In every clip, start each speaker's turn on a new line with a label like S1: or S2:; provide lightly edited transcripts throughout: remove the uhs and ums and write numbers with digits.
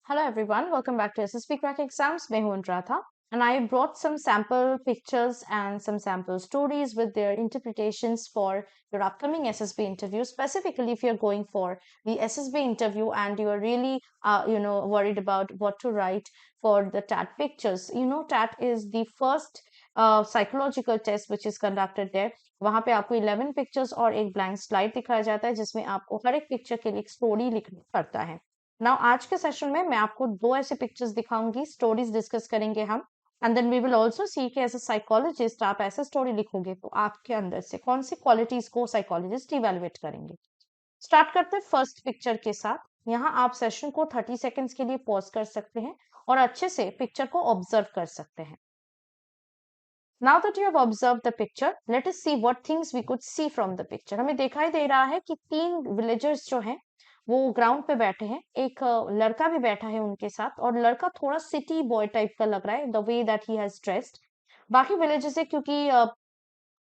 S1: Hello everyone, welcome back to SSB Crack Exams. मैं हूं Anuradha and I brought some sample pictures and some sample stories with their interpretations for your upcoming SSB interview. Specifically, if you're going for the SSB interview and you are really, worried about what to write for the TAT pictures. TAT is the first psychological test which is conducted there. वहां पे आपको 11 pictures और एक blank slide दिखाया जाता है जिसमें आपको हर एक पिक्चर के लिए एक स्टोरी लिखना पड़ता है. नाउ आज के सेशन में मैं आपको दो ऐसे पिक्चर्स दिखाऊंगी, स्टोरीज डिस्कस करेंगे हम. And then we will also see कि एज अ साइकोलॉजिस्ट आप ऐसे स्टोरी लिखोगे तो आपके अंदर से कौन सी क्वालिटीज को साइकोलॉजिस्ट इवेलुएट करेंगे. स्टार्ट करते हैं फर्स्ट पिक्चर के साथ. यहाँ आप सेशन को 30 सेकेंड्स के लिए पॉज कर सकते हैं और अच्छे से पिक्चर को ऑब्जर्व कर सकते हैं. Now that you have observe the picture, let us see what things we could see from the picture. हमें दिखाई दे रहा है कि तीन विलेजर्स जो हैं वो ग्राउंड पे बैठे हैं. एक लड़का भी बैठा है उनके साथ और लड़का थोड़ा सिटी बॉय टाइप का लग रहा है the way that he has dressed. बाकी विलेजेस है क्योंकि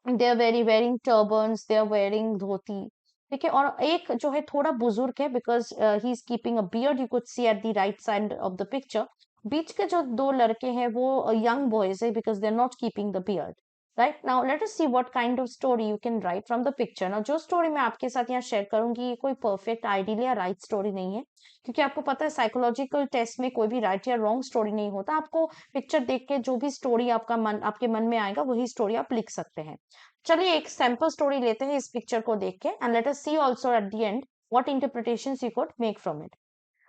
S1: they are wearing turbans, they are wearing dhoti. ठीक है. और एक जो है थोड़ा बुजुर्ग है because he is keeping a beard. You could see at the right side of the picture. बीच के जो दो लड़के हैं वो यंग बॉयज है because they are not keeping the beard. Right. Now let us see what kind of story you can write from the picture. Now जो story मैं आपके साथ यहाँ शेयर करूंगी ये कोई परफेक्ट आइडियल या राइट स्टोरी नहीं है क्योंकि आपको पता है साइकोलॉजिकल टेस्ट में कोई भी राइट या रॉन्ग स्टोरी नहीं होता. आपको पिक्चर देख के जो भी स्टोरी आपके मन में आएगा वही स्टोरी आप लिख सकते हैं. चलिए एक सैंपल स्टोरी लेते हैं इस पिक्चर को देख के and let us see also at the end what interpretations you could make from it.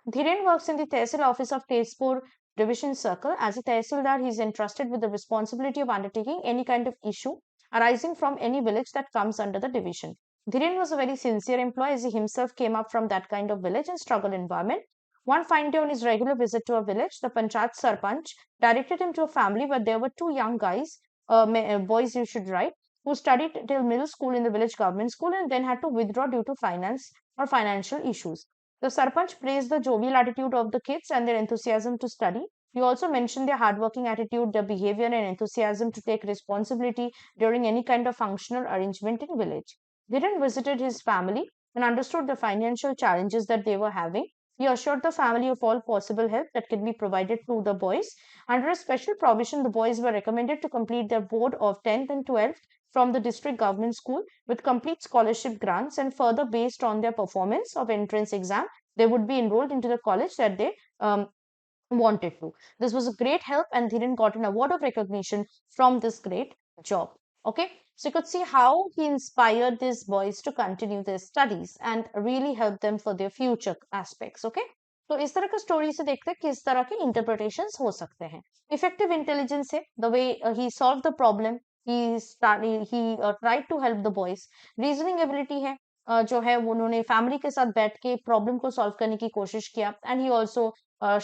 S1: Dhiren works in the Tehsil office of Tezpur Division Circle. As a Tehsildar, he is entrusted with the responsibility of undertaking any kind of issue arising from any village that comes under the division. Dhiren was a very sincere employee as he himself came up from that kind of village and struggle environment. One fine day on his regular visit to a village, the Panchayat Sarpanch directed him to a family where there were two young guys, boys you should write, who studied till middle school in the village government school and then had to withdraw due to finance or financial issues. The Sarpanch praised the jovial attitude of the kids and their enthusiasm to study. He also mentioned their hardworking attitude, their behavior, and enthusiasm to take responsibility during any kind of functional arrangement in village. Dhiren visited his family and understood the financial challenges that they were having. He assured the family of all possible help that could be provided to the boys. Under a special provision, the boys were recommended to complete their board of 10th and 12th from the district government school with complete scholarship grants, and further based on their performance of entrance exam they would be enrolled into the college that they wanted to. This was a great help and Dhiren got an award of recognition from this great job. Okay, so you could see how he inspired these boys to continue their studies and really help them for their future aspects. Okay, तो इस तरह का story से देखते हैं किस तरह के इंटरप्रिटेशंस हो सकते हैं. इफेक्टिव इंटेलिजेंस है the way he solve the problem. he tried to help the boys. Reasoning ability है जो है वो उन्होंने फैमिली के साथ बैठ के प्रॉब्लम को सॉल्व करने की कोशिश किया and he also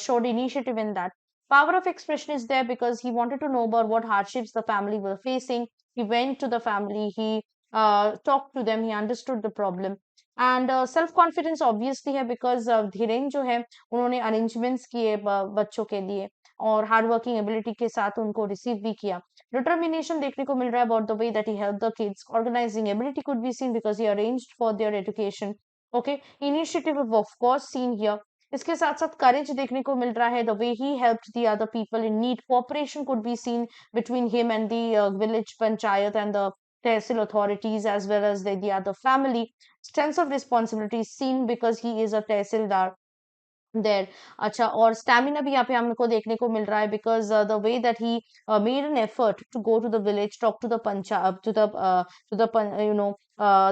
S1: showed initiative in that. Power of expression is there because he wanted to know about what hardships the family were facing. He went to the family, he talked to them, he understood the problem. And self confidence obviously है because Dhiren जो है उन्होंने arrangements किए बच्चों के लिए और hard working ability के साथ उनको रिसीव भी किया. डिटर्मिनेशन देखने को मिल रहा है about the way that he help the kids. Organising ability could be seen because he arranged for their education. Okay, initiative of course seen here. इसके साथ साथ करेज देखने को मिल रहा है the way he helped the other people in need. Cooperation could be seen between him and the village panchayat and the tehsil authorities as well as the other family. Sense of responsibility is seen because he is a tehsildar there. अच्छा, और stamina भी यहाँ पे हमको देखने को मिल रहा है because the way that he made an effort to go to the village, talk to the panchayat, to the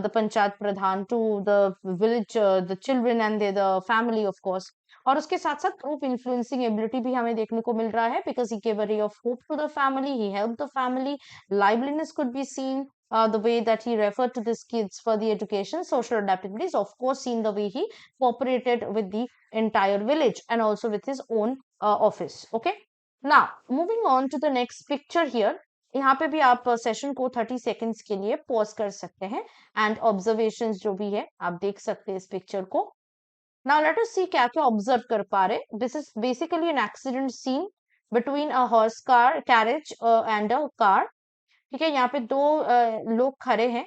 S1: the panchayat pradhan, to the village, the children and the family of course. और उसके साथ साथ ग्रुप इन्फ्लुएंसिंग एबिलिटी भी हमें देखने को मिल रहा है because he give a ray of hope to the family, he help the family. Liveliness could be seen. The way that he referred to these kids for the education. Social adaptability is of course seen the way he cooperated with the entire village and also with his own office. Okay, now moving on to the next picture here. यहाँ पे भी आप session को 30 seconds के लिए pause कर सकते हैं एंड ऑब्जर्वेशंस जो भी है आप देख सकते हैं इस पिक्चर को. Now let us see क्या क्या ऑब्जर्व कर पा रहे. This is basically an accident scene between a horse car carriage and a car. ठीक है, यहाँ पे दो लोग खड़े हैं.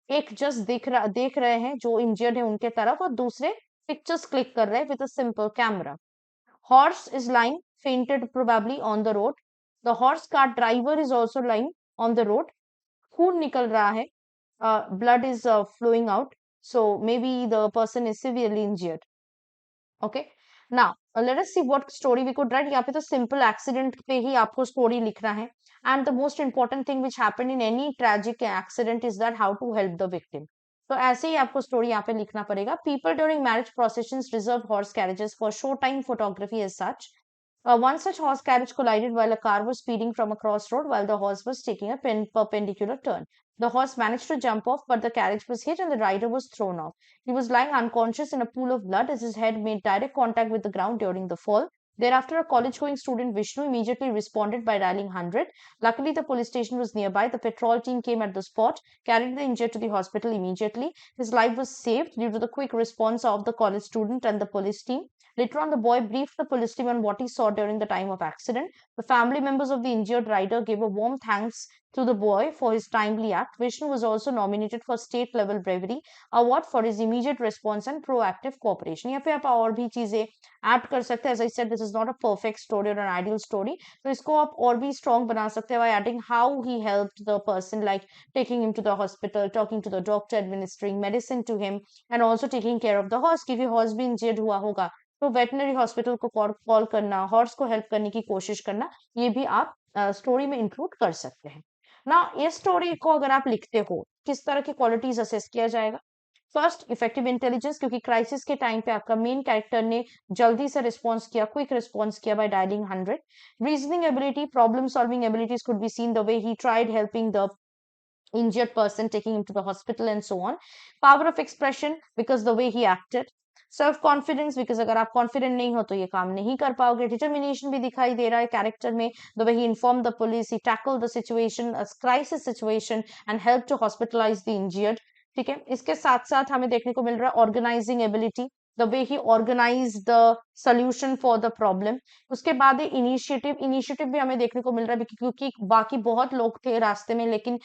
S1: एक जस्ट देख रहे हैं जो इंजर्ड है उनके तरफ और दूसरे पिक्चर्स क्लिक कर रहे हैं with a simple camera. Horse is lying fainted probably on the road. The horse cart driver is also lying on the road. खून निकल रहा है. Blood is flowing out. So maybe the person is severely injured. Okay. Now, let us see what story we could write. यहाँ पे तो simple accident पे ही आपको story लिखना है. And the most important thing which happened in any tragic accident is that how to help the victim. तो ऐसे ही आपको story यहाँ पे लिखना पड़ेगा. People during marriage processions reserved horse carriages for showtime photography as such. One such horse carriage collided while a car was speeding from a crossroad while the horse was taking a perpendicular turn. The horse managed to jump off, but the carriage was hit and the rider was thrown off. He was lying unconscious in a pool of blood as his head made direct contact with the ground during the fall. Thereafter, a college going student, Vishnu, immediately responded by dialing 100. Luckily, the police station was nearby. The patrol team came at the spot, carried the injured to the hospital immediately. His life was saved due to the quick response of the college student and the police team. Later on, the boy briefed the police team on what he saw during the time of accident. The family members of the injured rider gave a warm thanks to the boy for his timely act. Vishnu was also nominated for state level bravery award for his immediate response and proactive cooperation. यहाँ पे आप और भी चीजें add कर सकते हैं. As I said, this is not a perfect story or an ideal story. तो इसको आप और भी strong बना सकते हैं by adding how he helped the person, like taking him to the hospital, talking to the doctor, administering medicine to him, and also taking care of the horse. क्योंकि horse भी injured हुआ होगा तो veterinary hospital को call करना, horse को help करने की कोशिश करना, ये भी आप स्टोरी में इंक्लूड कर सकते हैं ना. ये स्टोरी को अगर आप लिखते हो, किस तरह की क्वालिटीज असेस किया जाएगा? फर्स्ट, इफेक्टिव इंटेलिजेंस, क्योंकि क्राइसिस के टाइम पे आपका मेन कैरेक्टर ने जल्दी से रिस्पॉन्स किया, क्विक रिस्पॉन्स किया by dialing 100. Reasoning ability, problem solving abilities could be seen the way he tried helping the injured person, taking him to the hospital and so on. Power of expression, because the way he acted. Self confidence, because अगर आप confident नहीं हो तो ये काम नहीं कर पाओगे. डिटर्मिनेशन भी दिखाई दे रहा है कैरेक्टर में, the way he inform the police, he tackle the situation, crisis situation and help to hospitalise the injured. ठीक है, इसके साथ साथ हमें देखने को मिल रहा है organising ability, the way he organise the solution for the problem. उसके बाद इनिशिएटिव भी हमें देखने को मिल रहा है क्योंकि बाकी बहुत लोग थे रास्ते में, लेकिन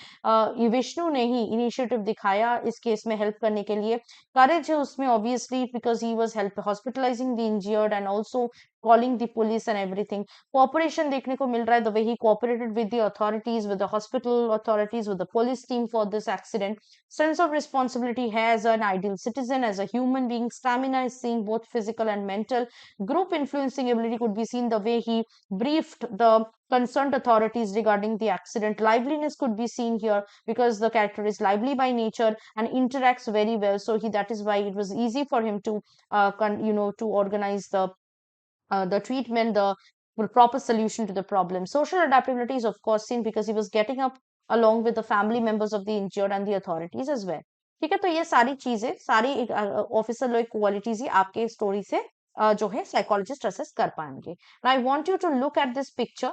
S1: विष्णु ने ही इनिशिएटिव दिखाया इस केस में हेल्प करने के लिए. करेज है उसमें obviously because he was help hospitalising the injured and also calling the police and everything. Cooperation देखने को मिल रहा है, the way he cooperated with the authorities, with the hospital authorities, with the police team for this accident. Sense of responsibility है as an ideal citizen, as a human being. Stamina is seen both physical and mental. Group influencing ability could be seen the way he briefed the concerned authorities regarding the accident. Liveliness could be seen here because the character is lively by nature and interacts very well. So that is why it was easy for him to to organize the treatment, the proper solution to the problem. Social adaptability is of course seen because he was getting up along with the family members of the injured and the authorities as well. ठीक है, तो ये सारी चीजें, सारी officer लोग qualities ही आपके story से जो है साइकोलॉजिस्ट असेस कर पाएंगे. I want you to look at this picture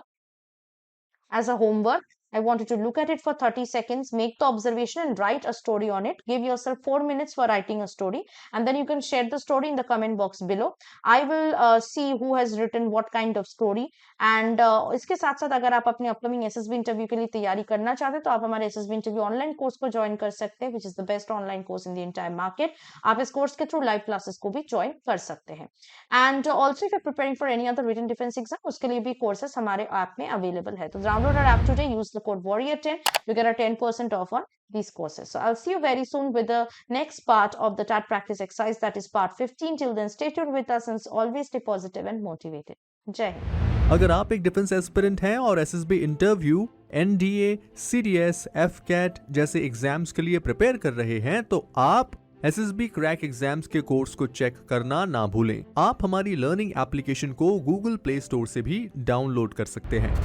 S1: as a homework. I want you to look at it for 30 seconds, make the observation and write a story on it. Give yourself 4 minutes for writing a story and then you can share the story in the comment box below. I will see who has written what kind of story and इसके साथ साथ अगर आप अपने upcoming SSB interview के लिए तैयारी करना चाहते हैं तो आप हमारे एसएसबी इंटरव्यू ऑनलाइन कोर्स को ज्वाइन कर सकते हैं, which is the best online course in the entire market. आप इस कोर्स के थ्रू लाइव क्लासेस को भी ज्वाइन कर सकते हैं. And also if you're preparing for any other written defense exam, उसके लिए भी कोर्सेस हमारे ऐप में अवेलेबल है. तो download our app today, use the code warrior10 to get a 10% off on these courses. So I'll see you very soon with the next part of the TAT practice exercise, that is part 15. Till then, stay tuned with us and always stay positive and motivated. जय हिंद.
S2: अगर आप एक defence aspirant हैं और SSB interview, NDA, CDS, AFCAT जैसे exams के लिए prepare कर रहे हैं तो आप एसएसबी क्रैक एग्जाम्स के कोर्स को चेक करना ना भूलें. आप हमारी लर्निंग एप्लीकेशन को गूगल प्ले स्टोर से भी डाउनलोड कर सकते हैं.